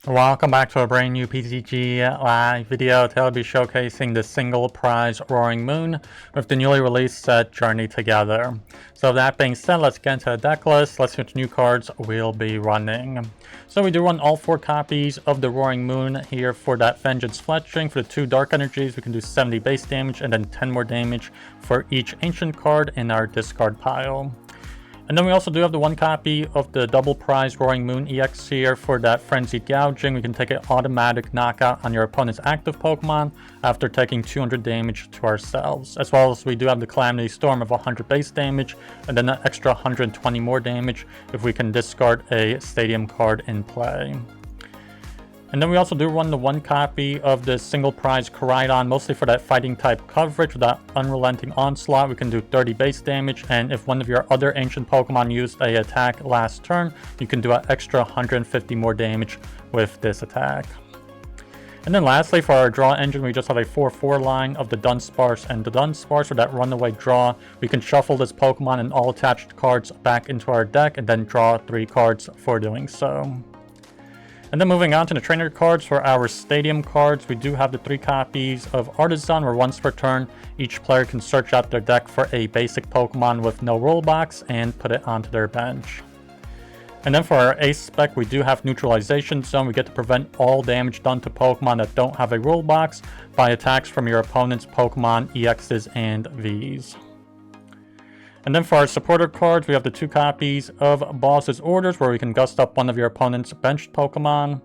Welcome back to a brand new PTCG live video. Today I'll be showcasing the single prize Roaring Moon with the newly released set Journey Together. So that being said, let's get into the deck list. Let's see which new cards we'll be running. So we do run all 4 copies of the Roaring Moon here for that Vengeance Fletching. For the 2 Dark Energies, we can do 70 base damage and then 10 more damage for each Ancient card in our discard pile. And then we also do have the 1 copy of the double prize Roaring Moon EX here for that Frenzied Gouging. We can take an automatic knockout on your opponent's active Pokemon after taking 200 damage to ourselves. As well as we do have the Calamity Storm of 100 base damage and then an extra 120 more damage if we can discard a Stadium card in play. And then we also do run the 1 copy of the single prize Koraidon, mostly for that fighting type coverage. With that Unrelenting Onslaught, we can do 30 base damage, and if one of your other ancient Pokemon used a attack last turn, you can do an extra 150 more damage with this attack. And then lastly, for our draw engine, we just have a 4-4 line of the Dunsparce and the Dunsparce. For that runaway draw, we can shuffle this Pokemon and all attached cards back into our deck and then draw 3 cards for doing so. And then moving on to the trainer cards, for our Stadium cards, we do have the 3 copies of Artazon, where once per turn, each player can search out their deck for a basic Pokemon with no rule box and put it onto their bench. And then for our Ace spec, we do have Neutralization Zone. We get to prevent all damage done to Pokemon that don't have a rule box by attacks from your opponent's Pokemon EXs and Vs. And then for our supporter cards, we have the 2 copies of Boss's Orders, where we can gust up one of your opponent's benched Pokemon.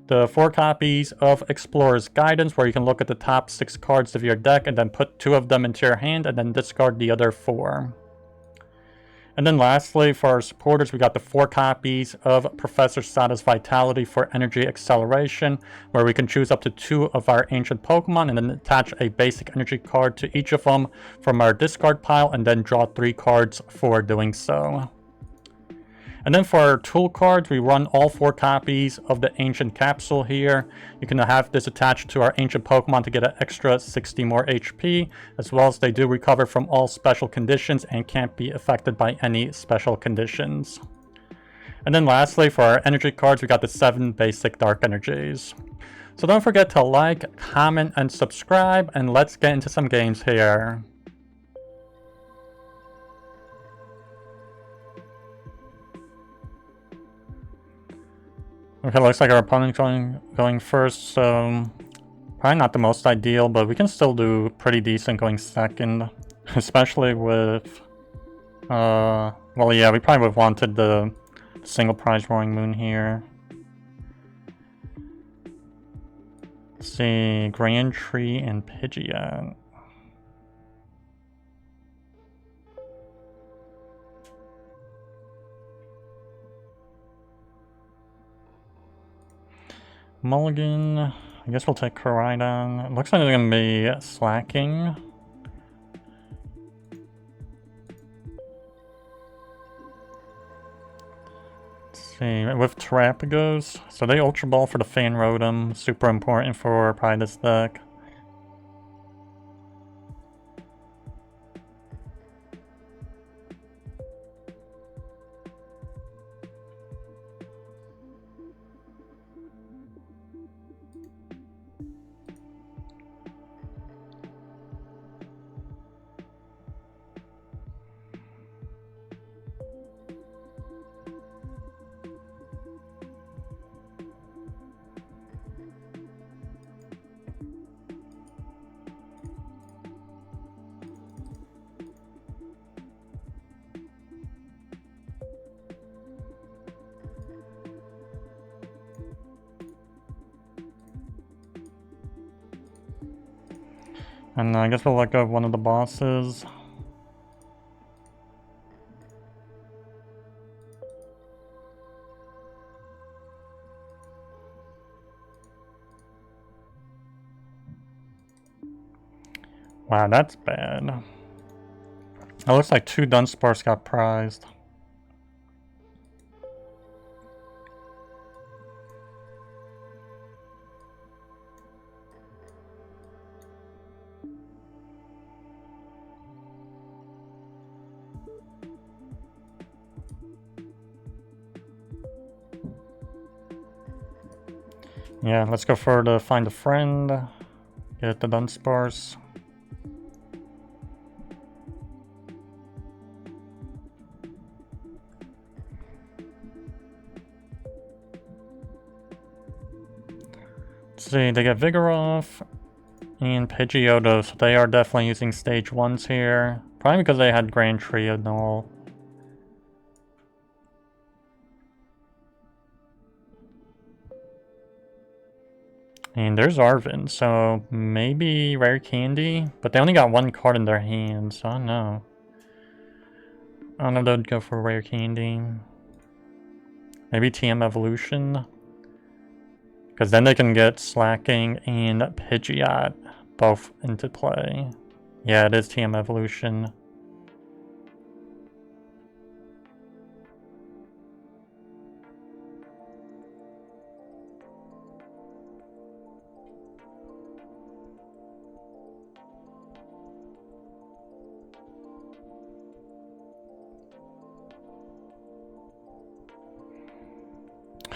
The 4 copies of Explorer's Guidance, where you can look at the top 6 cards of your deck and then put 2 of them into your hand and then discard the other 4. And then lastly, for our supporters, we got the 4 copies of Professor Sada's Vitality for Energy Acceleration, where we can choose up to 2 of our ancient Pokemon and then attach a basic energy card to each of them from our discard pile and then draw 3 cards for doing so. And then for our tool cards, we run all 4 copies of the Ancient Capsule here. You can have this attached to our Ancient Pokemon to get an extra 60 more HP, as well as they do recover from all special conditions and can't be affected by any special conditions. And then lastly, for our energy cards, we got the 7 basic Dark Energies. So don't forget to like, comment, and subscribe, and let's get into some games here. Okay, looks like our opponent's going first, so probably not the most ideal, but we can still do pretty decent going second, especially with, well, yeah, we probably would have wanted the single prize Roaring Moon here. Let's see, Grand Tree and Pidgeot. Mulligan, I guess we'll take Koraidon. It looks like they're going to be slacking. Let's see, with Terrapagos, so they Ultra Ball for the Fan Rotom, super important for probably this deck. And I guess we'll let go of one of the bosses. Wow, that's bad. It looks like 2 Dunsparce got prized. Yeah, let's go for the find a friend. Get the Dunsparce. Let's see, they get Vigoroth and Pidgeotto, so they are definitely using stage 1s here. Probably because they had Grand Trio and all. And there's Arvin, so maybe Rare Candy, but they only got one card in their hand, so I don't know. I don't know if they'd go for Rare Candy. Maybe TM Evolution. Because then they can get Slacking and Pidgeot both into play. Yeah, it is TM Evolution.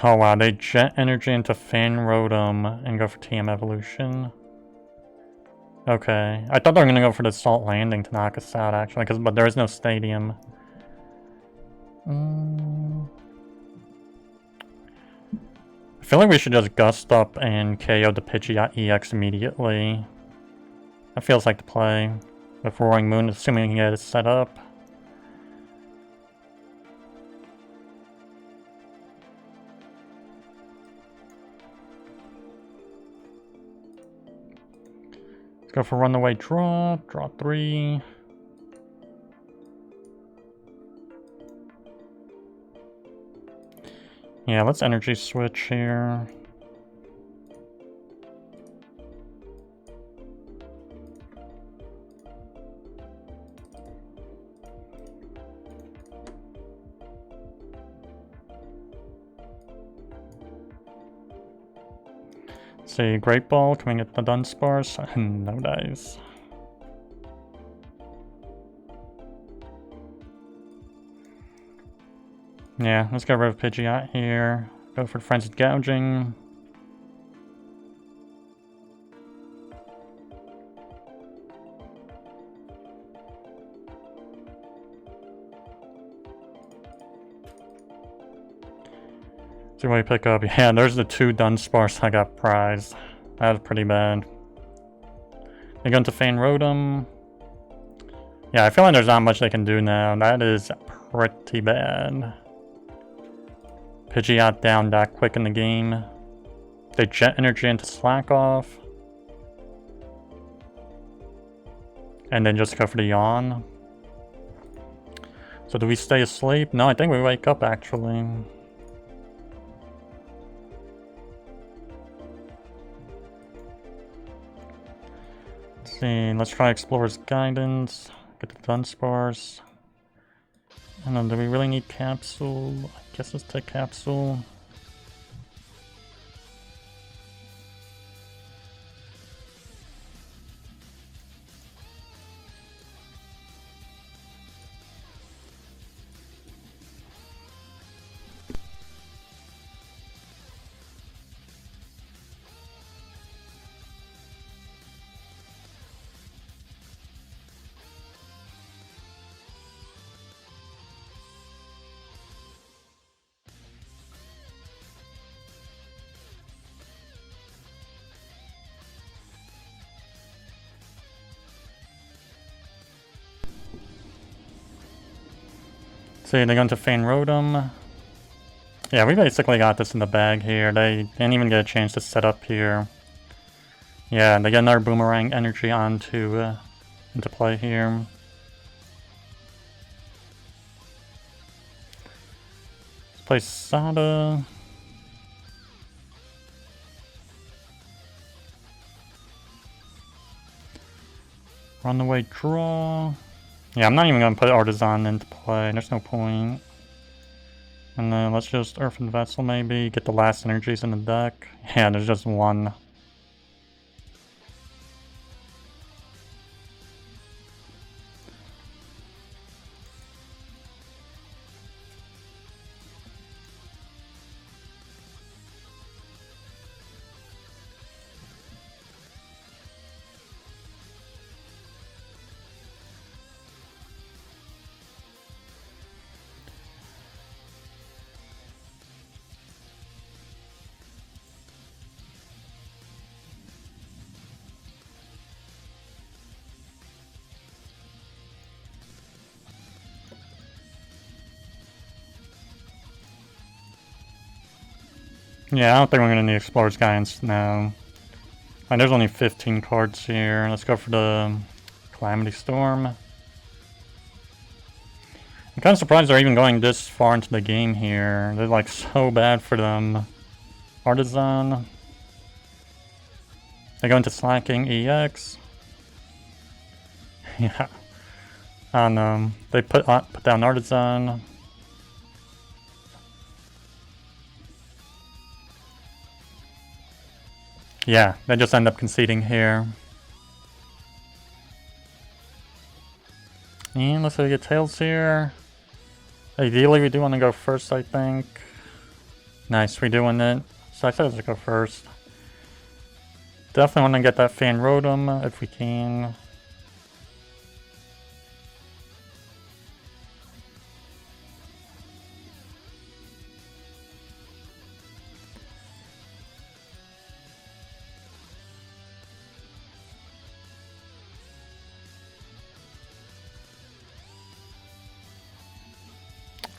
Oh wow, they jet energy into Fan Rotom and go for TM Evolution. Okay, I thought they were gonna go for the Salt Landing to knock us out actually, but there is no stadium. I feel like we should just Gust up and KO the Pidgeot EX immediately. That feels like the play. With Roaring Moon, assuming we can get it set up. Go for Runaway Draw, draw 3. Yeah, let's Energy Switch here. See, Great Ball coming at the Dunsparce. No dice. Yeah, let's get rid of Pidgeot here. Go for Frenzied Gouging. See what we pick up. Yeah, there's the 2 Dunsparce I got prized. That was pretty bad. They go into Fan Rotom. Yeah, I feel like there's not much they can do now. That is pretty bad. Pidgeot down that quick in the game. They jet energy into Slack off. And then just go for the yawn. So do we stay asleep? No, I think we wake up actually. Let's see, let's try Explorer's Guidance. Get the Dunsparce. I don't know, do we really need Capsule? I guess let's take Capsule. See, they go into Fan Rotom. Yeah, we basically got this in the bag here. They didn't even get a chance to set up here. Yeah, they get another Boomerang energy onto into play here. Let's play Sada. Runaway Draw. Yeah, I'm not even going to put Artazon into play. There's no point. And then let's just Earthen Vessel maybe. Get the last energies in the deck. Yeah, there's just one. Yeah, I don't think we're gonna need Explorer's Guidance now. Alright, there's only 15 cards here. Let's go for the Calamity Storm. I'm kind of surprised they're even going this far into the game here. They're like so bad for them. Artazon. They go into Slacking EX. Yeah. I don't know. They put down Artazon. Yeah, they just end up conceding here. And let's say we get Tails here. Ideally, we do want to go first, I think. Nice, we doing it. So I said let's go first. Definitely want to get that Fan Rotom if we can.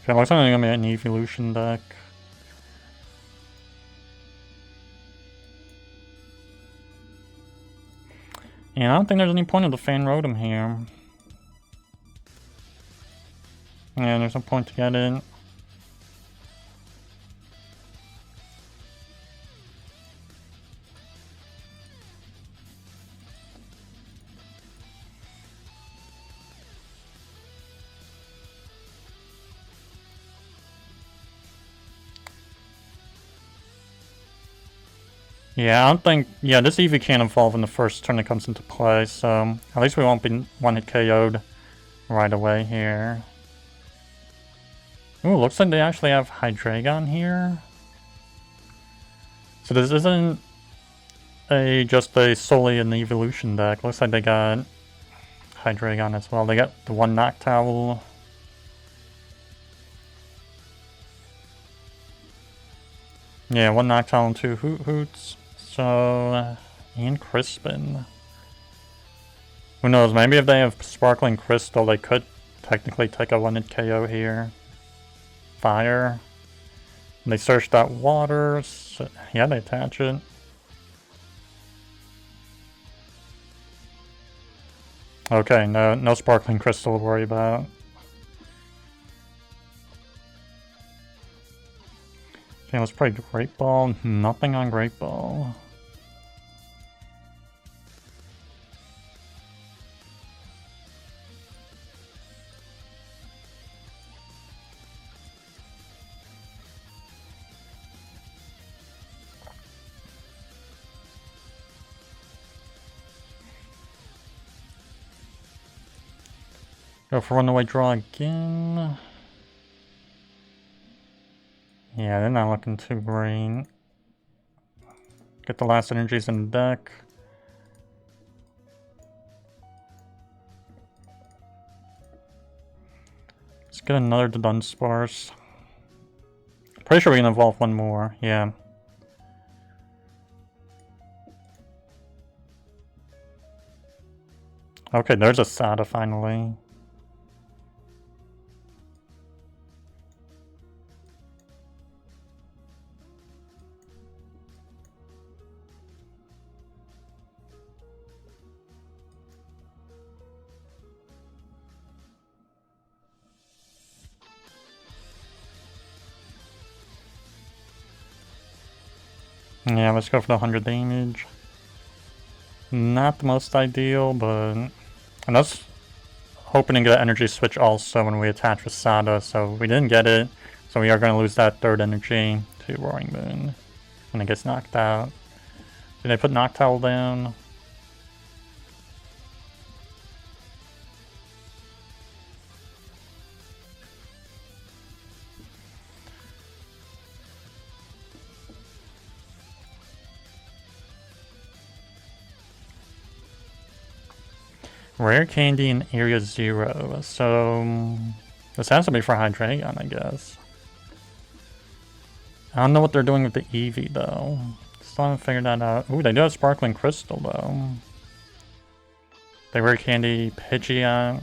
Okay, looks like I'm gonna be an evolution deck. And I don't think there's any point of the Fan Rotom here. Yeah, there's no point to get it. Yeah, I don't think... Yeah, this Eevee can't evolve in the first turn it comes into play, so... At least we won't be one-hit KO'd right away here. Ooh, looks like they actually have Hydreigon here. So this isn't just solely an evolution deck. Looks like they got Hydreigon as well. They got the one Noctowl. Yeah, one Noctowl and two Hoots. So, and Crispin. Who knows, maybe if they have Sparkling Crystal, they could technically take a one-hit KO here. Fire. And they searched out water. So, yeah, they attach it. Okay, no Sparkling Crystal to worry about. Okay, let's play Great Ball. Nothing on Great Ball. Go for runaway draw again. Yeah, they're not looking too great. Get the last energies in the deck. Let's get another Dunsparce. Pretty sure we can evolve one more, yeah. Okay, there's a Sada finally. Yeah, let's go for the 100 damage. Not the most ideal, but... And I was hoping to get an Energy Switch also when we attach with Sada, so we didn't get it. So we are going to lose that third energy to Roaring Moon when it gets knocked out. Did I put Noctowl down? Rare Candy in Area 0, so this has to be for Hydreigon, I guess. I don't know what they're doing with the Eevee, though. Still haven't figured that out. Ooh, they do have Sparkling Crystal, though. They Rare Candy Pidgeot.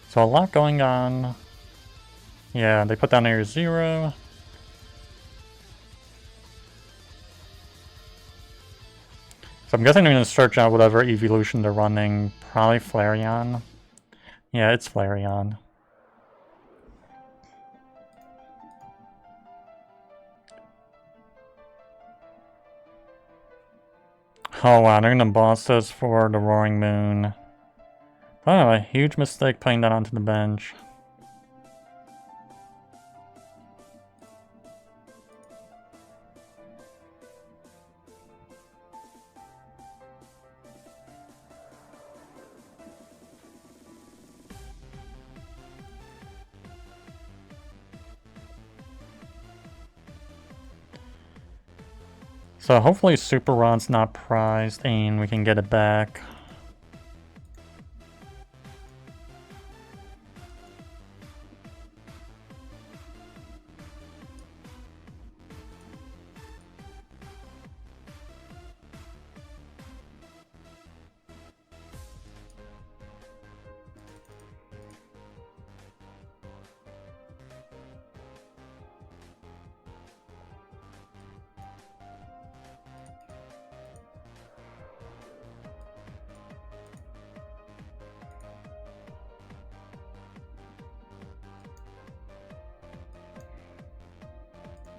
So a lot going on. Yeah, they put down Area 0. So I'm guessing I'm going to search out whatever evolution they're running. Probably Flareon. Yeah, it's Flareon. Oh wow, they're gonna boss us for the Roaring Moon. Oh, a huge mistake putting that onto the bench. So hopefully Super Rod's not prized and we can get it back.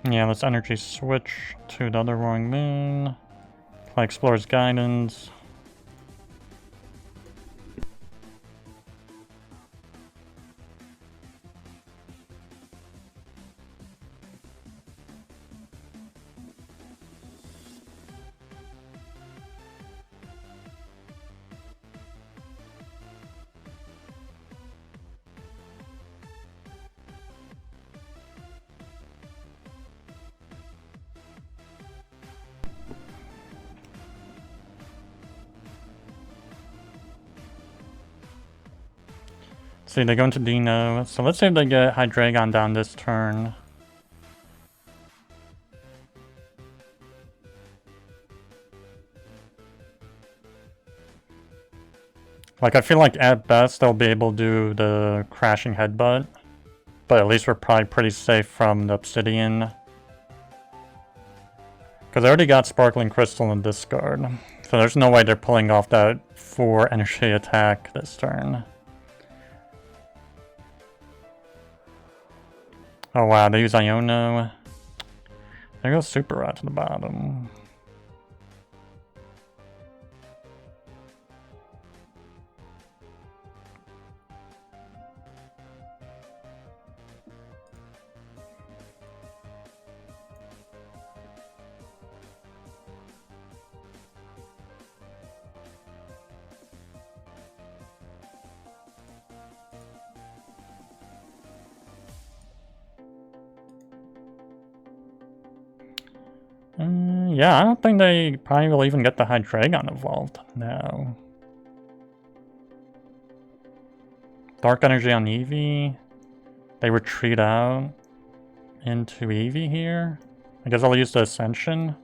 Yeah, let's Energy Switch to the other Roaring Moon. Play Explorer's Guidance. See, they go into Dino. So let's see if they get Hydreigon down this turn. Like, I feel like at best they'll be able to do the crashing headbutt. But at least we're probably pretty safe from the Obsidian. Because I already got Sparkling Crystal in discard. So there's no way they're pulling off that 4 energy attack this turn. Oh wow, they use Iono. There goes Super Rod to the bottom. Yeah, I don't think they probably will even get the Hydreigon evolved. No. Dark Energy on Eevee. They retreat out into Eevee here. I guess I'll use the Ascension.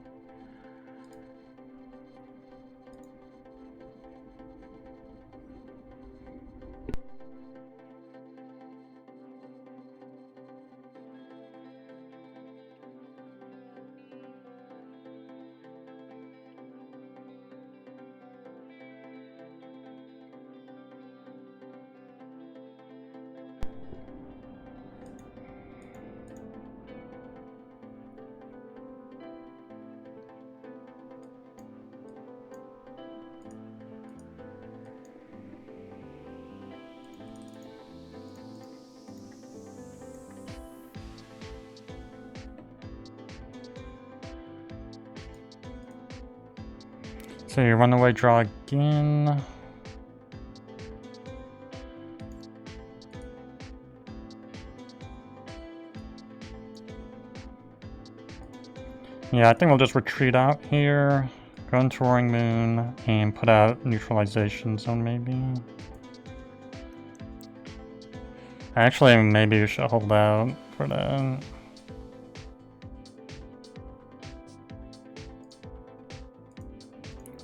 So you run away, draw again. Yeah, I think we'll just retreat out here, go into Roaring Moon, and put out Neutralization Zone maybe. Actually, maybe we should hold out for that.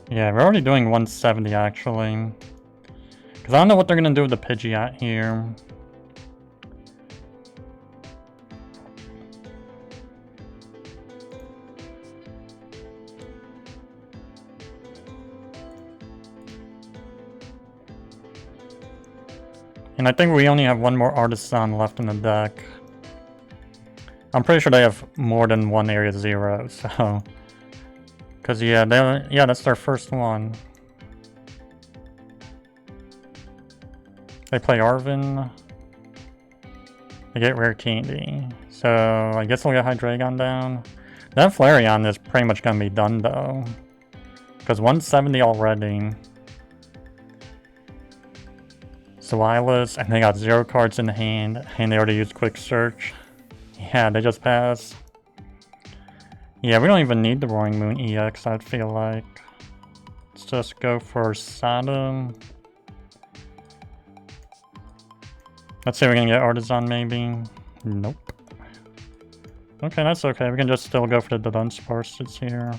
Yeah, we're already doing 170 actually. Because I don't know what they're going to do with the Pidgeot here. And I think we only have one more Artazon left in the deck. I'm pretty sure they have more than one Area 0, so... Because, yeah, that's their first one. They play Arven. They get Rare Candy. So, I guess we'll get Hydreigon down. That Flareon is pretty much gonna be done, though. Because 170 already. Zweilous, and they got 0 cards in hand, and they already used Quick Search. Yeah, they just pass. Yeah, we don't even need the Roaring Moon EX, I feel like. Let's just go for Sada. Let's see if we can get Artazon, maybe. Nope. Okay, that's okay. We can just still go for the Dunsparce here.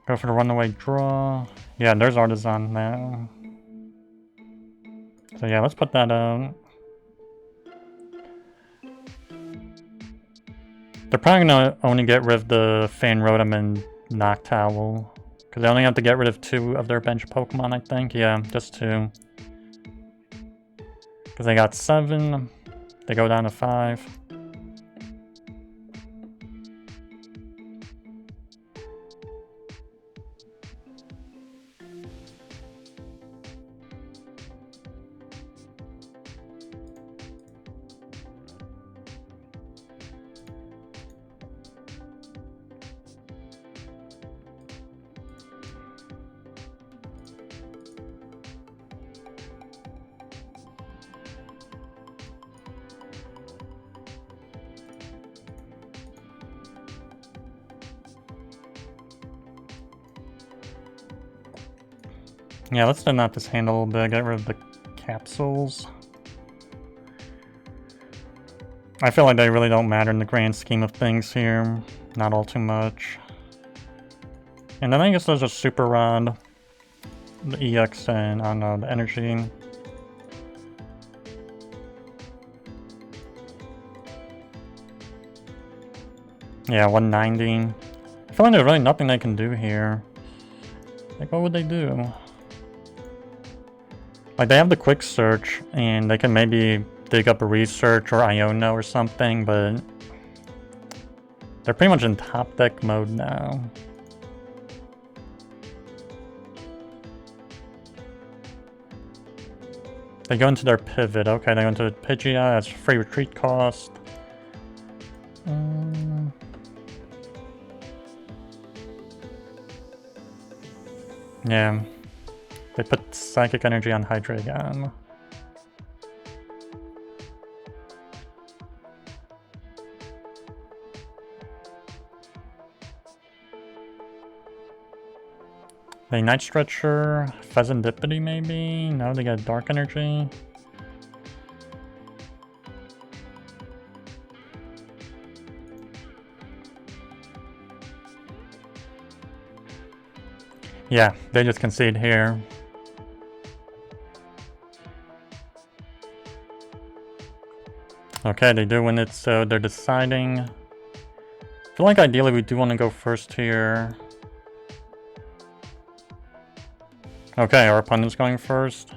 Go for the runaway draw. Yeah, there's Artazon now. So yeah, let's put that out. They're probably gonna only get rid of the Fan Rotom and Noctowl. Because they only have to get rid of 2 of their bench Pokemon, I think. Yeah, just 2. Because they got 7. They go down to 5. Yeah, let's thin out this hand a little bit, get rid of the capsules. I feel like they really don't matter in the grand scheme of things here. Not all too much. And then I guess there's a Super Rod, the EX, and I don't know, the Energy. Yeah, 190. I feel like there's really nothing they can do here. Like, what would they do? Like, they have the Quick Search, and they can maybe dig up a Research or Iono or something, but they're pretty much in top deck mode now. They go into their pivot. Okay, they go into Pidgeot. That's free retreat cost. Yeah. They put Psychic Energy on Hydreigon. They Night Stretcher, Pheasantipity maybe? No, they got Dark Energy. Yeah, they just concede here. Okay, they do win it, so they're deciding. I feel like ideally we do want to go first here. Okay, our opponent's going first.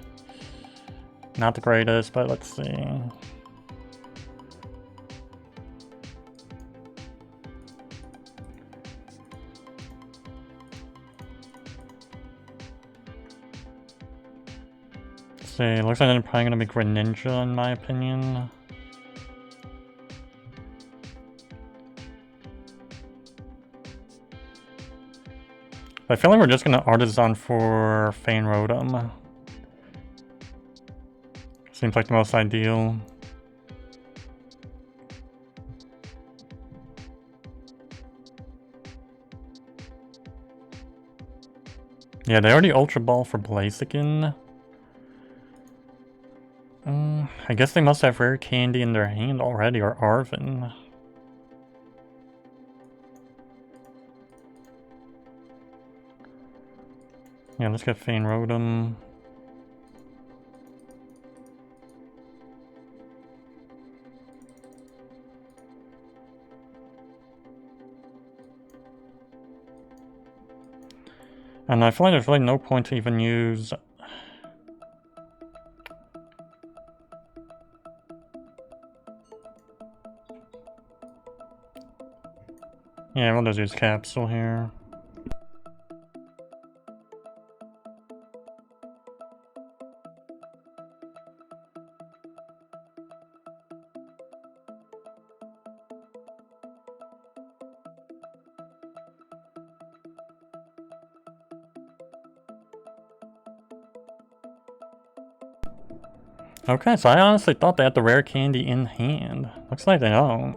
Not the greatest, but let's see. Let's see, looks like they're probably gonna be Greninja in my opinion. I feel like we're just gonna Artazon for Fan Rotom. Seems like the most ideal. Yeah, they already Ultra Ball for Blaziken. I guess they must have Rare Candy in their hand already, or Arven. Yeah, let's get Fan Rotom. And I feel like there's really no point to even use... Yeah, we'll just use Capsule here. Okay, so I honestly thought they had the rare candy in hand. Looks like they don't.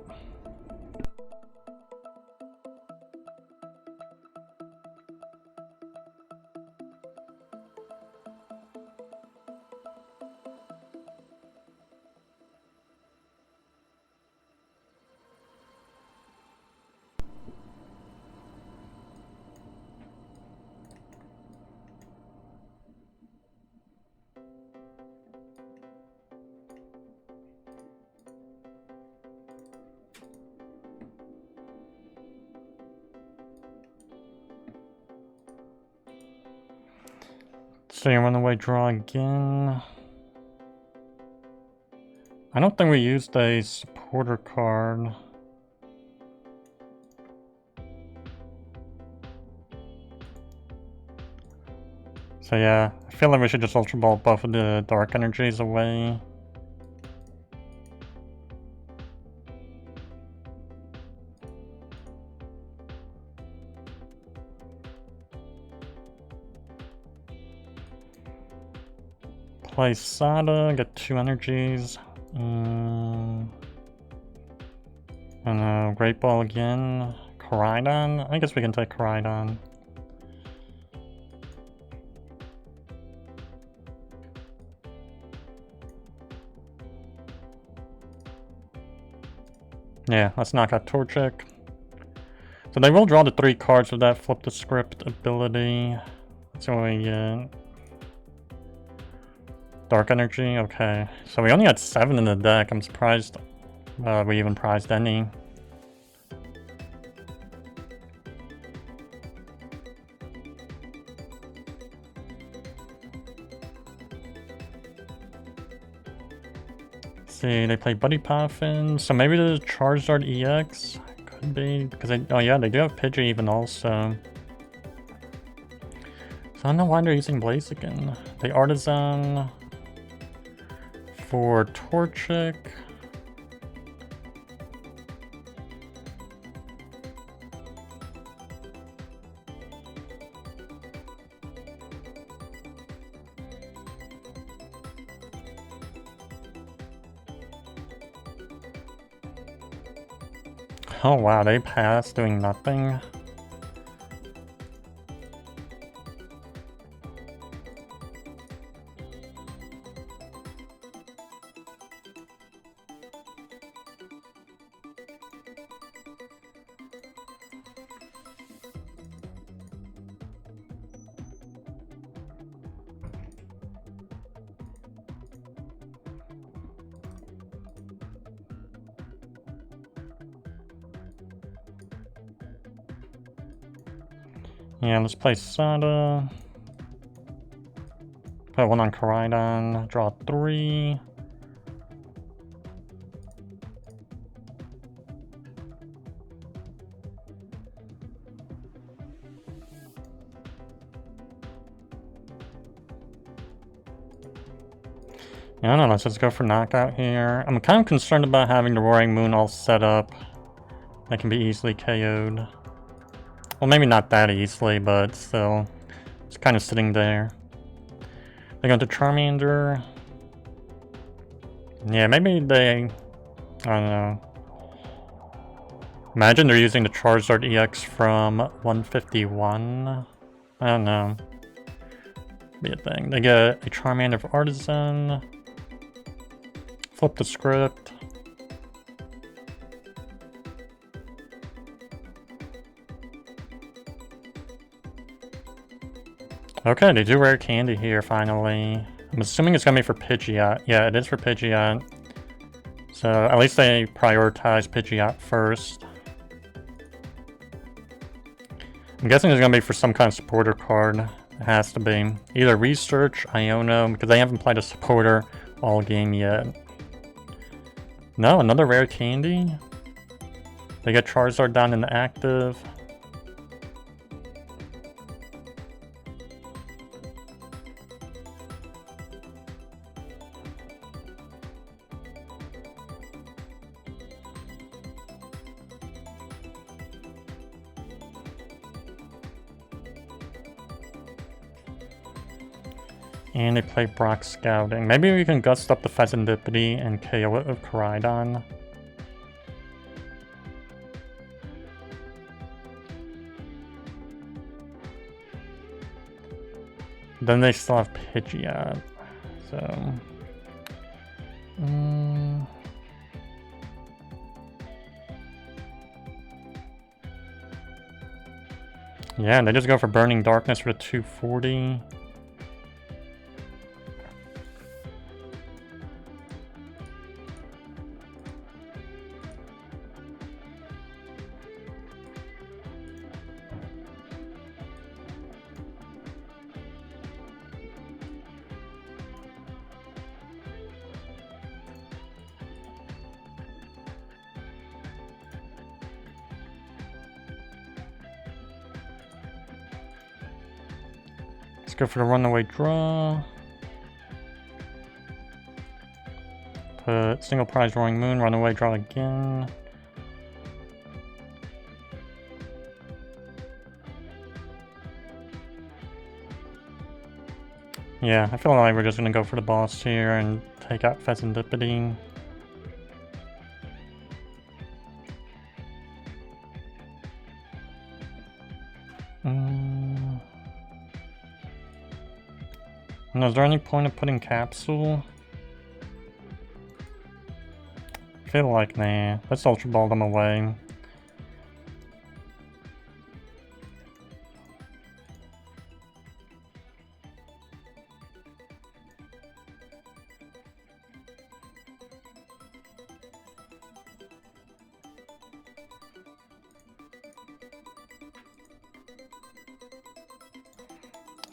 So you run away, draw again. I don't think we used a supporter card. So yeah, I feel like we should just Ultra Ball both of the Dark Energies away. Play Sada, get 2 energies. Great Ball again. Koraidon? I guess we can take Koraidon. Yeah, let's knock out Torchic. So they will draw the 3 cards with that Flip the Script ability. That's what we get. Dark Energy, okay. So we only had 7 in the deck. I'm surprised we even prized any. See, they play Buddy Poffin, so maybe the Charizard EX could be, because they, oh yeah, they do have Pidgey even also. So I don't know why they're using Blaziken. They Artazon for Torchic. Oh wow, they pass doing nothing. Yeah, let's play Sada. Put 1 on Koraidon, draw 3. Yeah, I don't know, let's just go for knockout here. I'm kind of concerned about having the Roaring Moon all set up. That can be easily KO'd. Well, maybe not that easily, but still. It's kind of sitting there. They go to Charmander. Yeah, maybe they... I don't know. Imagine they're using the Charizard EX from 151. I don't know. Be a thing. They get a Charmander for Artazon. Flip the script. Okay, they do rare candy here, finally. I'm assuming it's gonna be for Pidgeot. Yeah, it is for Pidgeot. So, at least they prioritize Pidgeot first. I'm guessing it's gonna be for some kind of supporter card. It has to be. Either Research, Iono, because they haven't played a supporter all game yet. No, another rare candy? They get Charizard down in the active. And they play Brock Scouting. Maybe we can gust up the Pheasantipity and KO it with Koraidon. Then they still have Pidgeot, so... Yeah, they just go for Burning Darkness for the 240. Let's go for the runaway draw. Put single prize Roaring Moon, runaway draw again. Yeah, I feel like we're just gonna go for the boss here and take out Pheasantipity. Is there any point of putting Capsule? I feel like, nah. Let's Ultra Ball them away.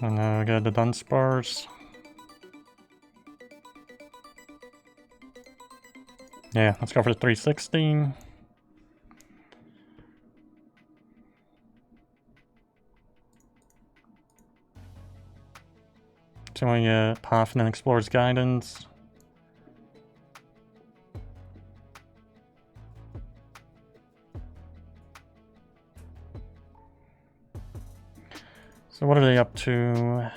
And now we got the Dunsparce. Yeah, let's go for the 360. So we get Poffin and Explorer's Guidance. So what are they up to?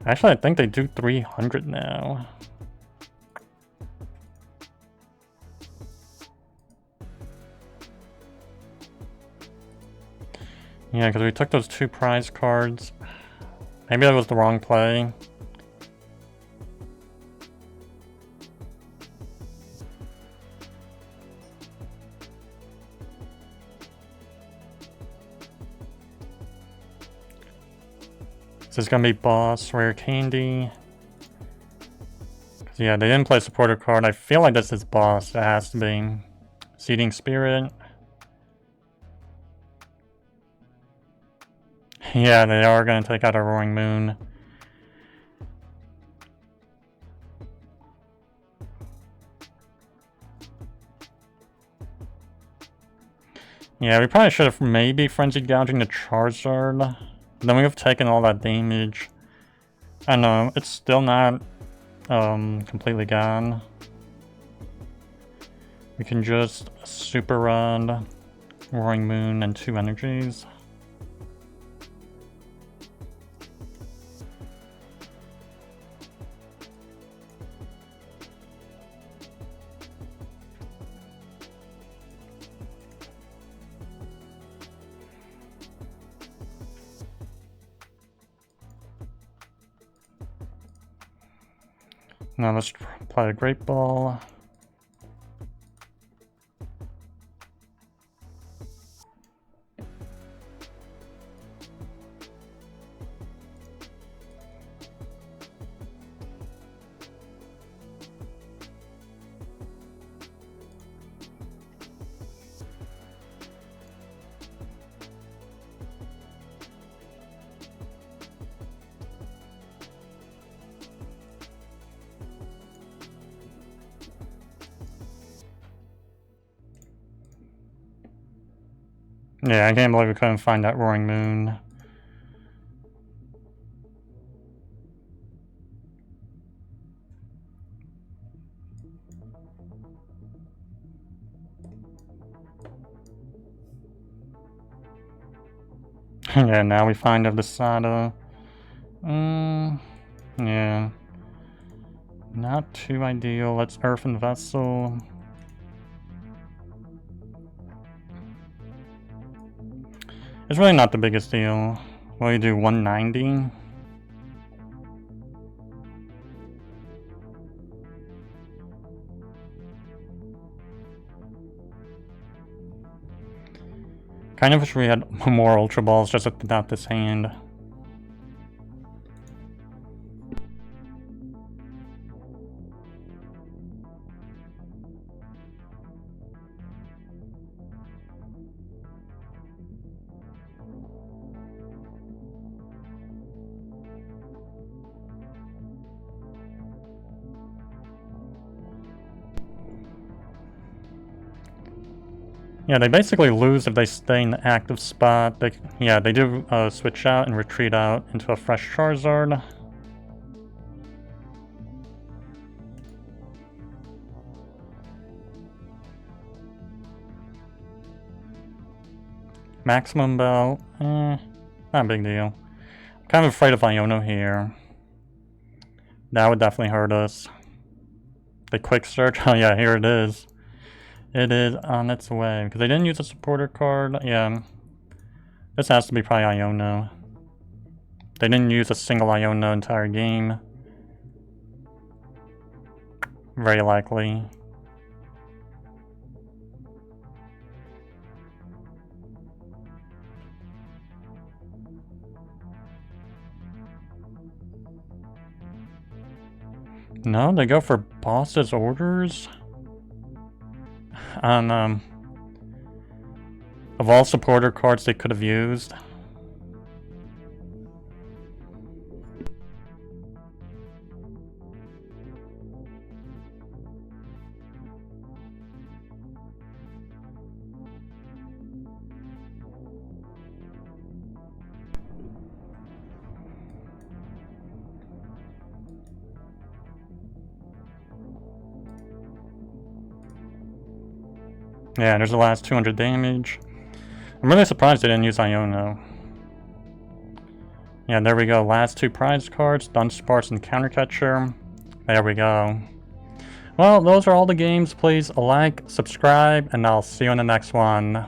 Actually, I think they do 300 now. Yeah, because we took those 2 prize cards. Maybe that was the wrong play. This is gonna be boss, rare candy. Yeah, they didn't play supporter card. I feel like this is boss. It has to be. Seeding Spirit. Yeah, they are gonna take out a Roaring Moon. Yeah, we probably should have maybe Frenzied Gouging the Charizard. Then we have taken all that damage. I know, it's still not completely gone. We can just Super Rod, Roaring Moon, and 2 energies. Now let's apply a Great Ball. Yeah, I can't believe we couldn't find that Roaring Moon. Yeah, now we find of the Sada. Yeah. Not too ideal. Let's Earthen Vessel. It's really not the biggest deal. Will you do 190? Kind of wish we had more Ultra Balls just without this hand. Yeah, they basically lose if they stay in the active spot. They do switch out and retreat out into a fresh Charizard. Maximum Bell, not a big deal. I'm kind of afraid of Iono here. That would definitely hurt us. The quick search, oh yeah, here it is. It is on its way, because they didn't use a supporter card. Yeah, this has to be probably Iono. They didn't use a single Iono entire game. Very likely. No, they go for boss's orders? On, of all supporter cards they could have used. Yeah, there's the last 200 damage. I'm really surprised they didn't use Iono. Yeah, there we go. Last two prize cards, Dunsparce and Counter Catcher. There we go. Well, those are all the games. Please like, subscribe, and I'll see you in the next one.